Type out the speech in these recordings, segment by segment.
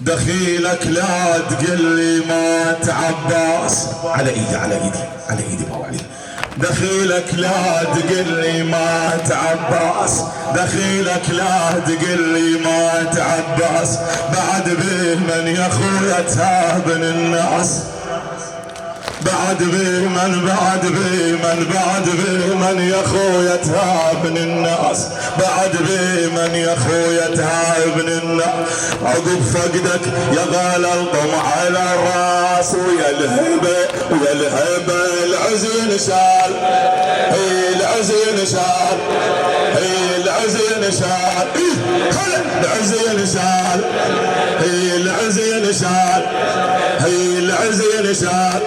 دخيلك لا تقل لي مات عباس. على ايدي على ايدي على ايدي بابا علي. دخيلك لا تقل لي مات عباس، دخيلك لا تقل لي مات عباس، بعد به من يا خويا تهابن الناس، بعد به من بعد به من بعد به من يا خويا تهابن الناس، بعد به من يا خويا تهابن الناس. عقب فقدك يا غالى الطمع على الراس، ويا الهبه ويا الهبه العزين شال، هي العزين شال، هي العزين شال، العزين شال، هي العزين شال، هي العزين شال،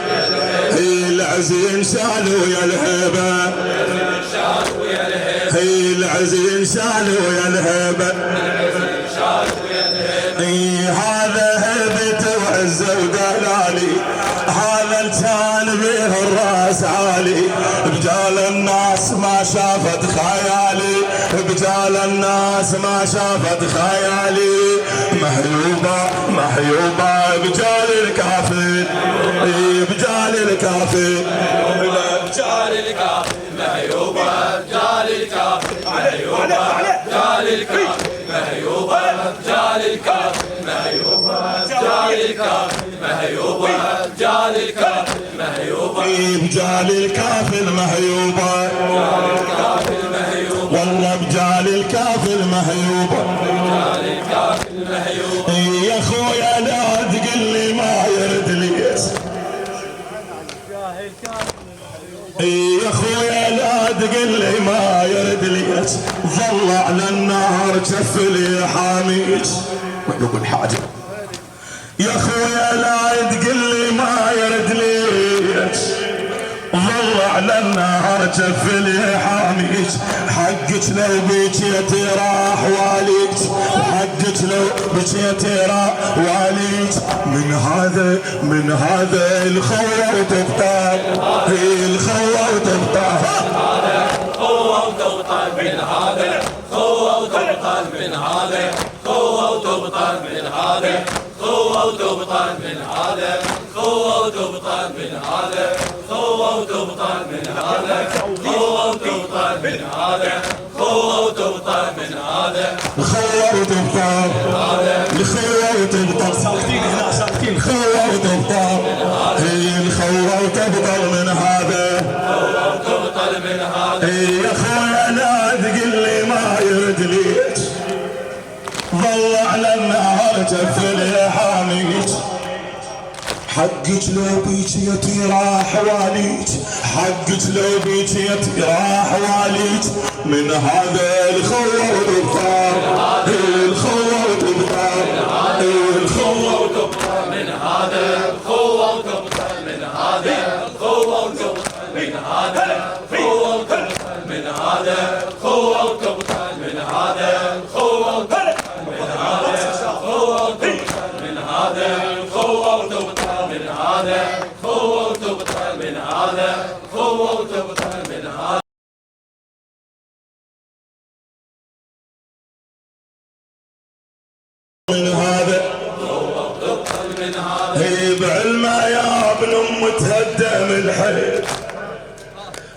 هي العزين شال ويا الهبه، هي العزين شال ويا الهبه. هذا هبته وعزه ودلالي، هذا كان به الراس عالي، بجال الناس ما شافت خيالي، بجال الناس ما شافت خيالي. محيوبه محيوبه بجال الكافر، بجال الكافر، بجال الكافر محيوبه بجال الكافر، محيوبه بجال الكافر، محيوبه بجال الكافر، محيوبه بجال الكافر، محيوبه بجال الكافر، محيوبه بجال الكافر محيوبه، والله بجال الكافر محيوبه، بجال الكافر محيوبه. يا خويا لا تقل لي ما يرد ليش، يا خويا لا تقل لي ما يرد ليش، ظل على النار جف لي حاميش مقلوب الحاجه. يا خويا لا تقل لي ما يرد ليش، ظل على النهار جف لي حاميش. حقك لو بكيتي راح واليك، حقك لو بكيتي راح واليك. من هذا الخوة وتبطل، هي الخوة وتبطل، خوة وتبطل من هذا، خوة وتبطل من هذا، خوة وتبطل من هذا، خوة وتبطل من هذا، خوة وتبطل من هذا، خوة وتبطل من هذا، خوة وتبطل من هذا، خوة وتبطل من هذا، الخوة وتبطل، الخوة وتبطل، ساكتين هنا ساكتين، الخوة وتبطل، هي الخوة وتبطل من هذا، خوة وتبطل من هذا. يا خويا لا تقل لي ما يرد ليك، ظل على النهار جف لي حاميك. حقك لو بيجيتي راح واليك، حقك لو بيجيتي راح واليك. من هذا الخوة وتبطل، الخوة وتبطل، الخوة وتبطل من هذا، الخوة وتبطل من هذا، الخوة وتبطل من هذا، الخوة وتبطل من هذا، الخوة وتبطل من هذا، الخوة وتبطل من هذا، الخوة وتبطل من هذا، الخوة وتبطل من هذا، الخوة وتبطل من هذا، الخوة وتبطل من هذا. من هذا هي بعلمه يا ابن ام تهدم الحيل،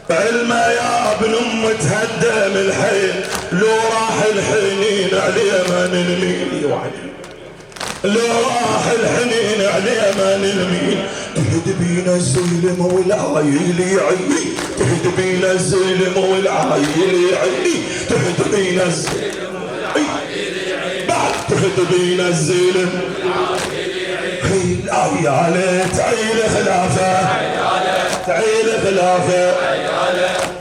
بعلمه يا ابن ام تهدم الحيل. لو راح الحنين عليه ما نلمين، لو راح الحنين عليه ما نلمين. تهد بينا الزلم والعايل يعيني، تهد بينا الزلم والعايل يعيني، تهد بينا الزلم والعايل يعيني، بعد تهد بينا الزلم هي العيالة تعيل خلافه، تعيل خلافه،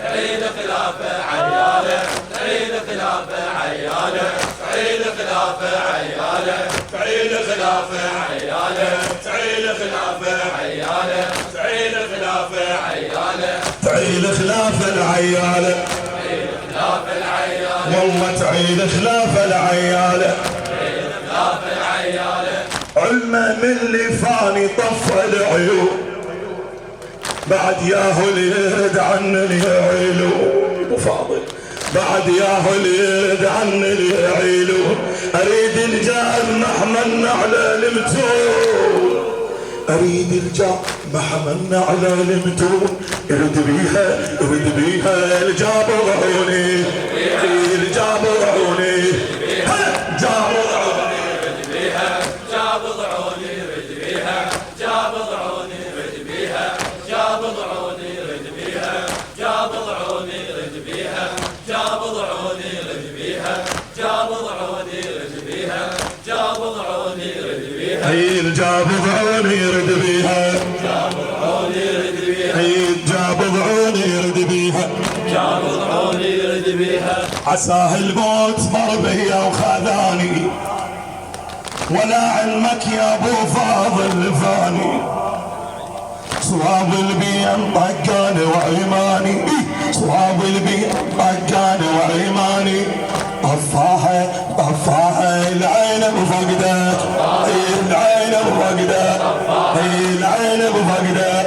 تعيل خلافه عياله، تعيل خلافه عياله، تعيل خلافه عياله، تعيل خلافه عياله، تعيل خلافه عياله، تعيل خلافه عياله، تعيل خلافه العياله، تعيل خلافه العياله، والله تعيل خلافه العياله، تعيل خلافه العياله. علمه من اللي فاني طف العيون، بعد ياهو اللي يرد عن اليعيلون. ابو فاضل بعد ياهو اللي يرد عن اليعيلون. اريد الجار محملنا على المتون، اريد الجار محملنا على المتون، يرد بيها الجاب ضعوني، الجاب ضعوني، جاب ضعوني، رد بيها جاب ضعوني، رد بيها جاب ضعوني، رد بيها جاب ضعوني، رد بيها جاب ضعوني، رد بيها جاب ضعوني، رد بيها جاب ضعوني، رد بيها جاب ضعوني، رد بيها الجاب ضعوني، رد بيها جاب ضعوني، رد بيها الجاب ضعوني، رد بيها جاب ضعوني، رد بيها عساه الموت مر بيا وخذاني، ولا علمك يا ابو فاضل فاني، صواب البين طقاني وعيماني، صواب البين طقاني وعيماني، طفاها العين بفقدك، العين بفقدك، العين بفقدك،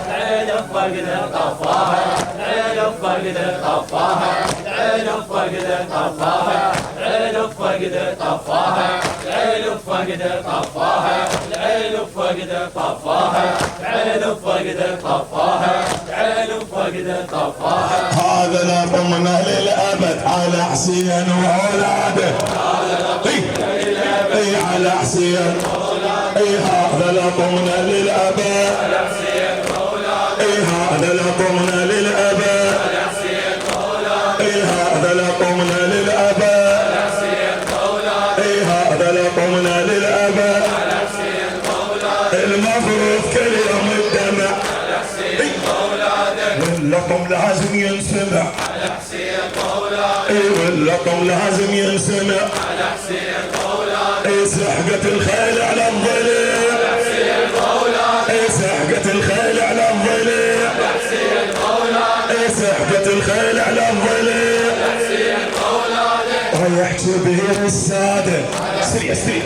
العين بفقدك، طفاها العين بفقدك، طفاها العين بفقدك، طفاها العين بفقدك، طفاها العين بفقدك، طفاها العين بفقدك، طفاها العين بفقدك، طفاها العين بفقدك، طفاها هذا لطمنا للأبد على حسين وأولاده، اي على حسين، اي هذا لطمنا للأبد، اي هذا لطمنا للأبد، اي هذا لطمنا للأبد، اي هذا لطمنا للأبد، المفروض كل يوم الدمع، واللطم لازم ينسمع، اي واللطم لازم ينسمع، اي سحقة الخيل على الضليع، اي سحقة الخيل على الضليع، اي سحقة الخيل على الضليع، طايح شبهير السادة، سريع سريع،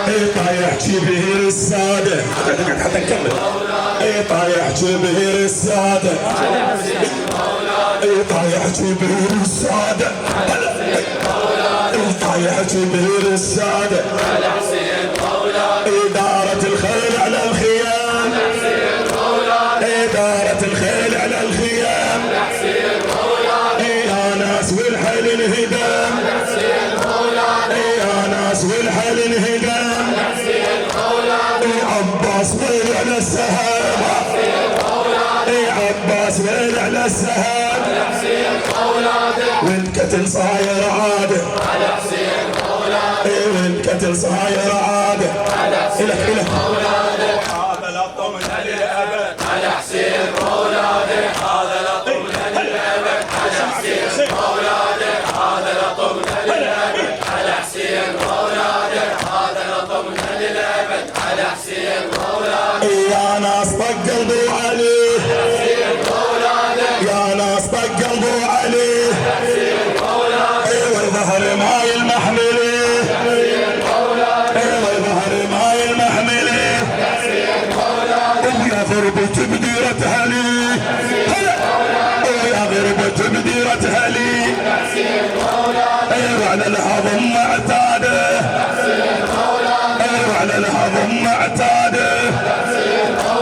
اي طايح شبهير السادة، حتى نكمل، اي طايح شبهير السادة، اي طايح شبهير السادة، اي طايح شبهير السادة، إدارة الخيل على الخيام، إدارة الخيل على الخيام، يا ناس والحل انهدام، يا ناس والحل انهدام، عباس ويل على السهام، عباس ويل على السهام، والقتل صاير عاده، والقتل صاير عاده،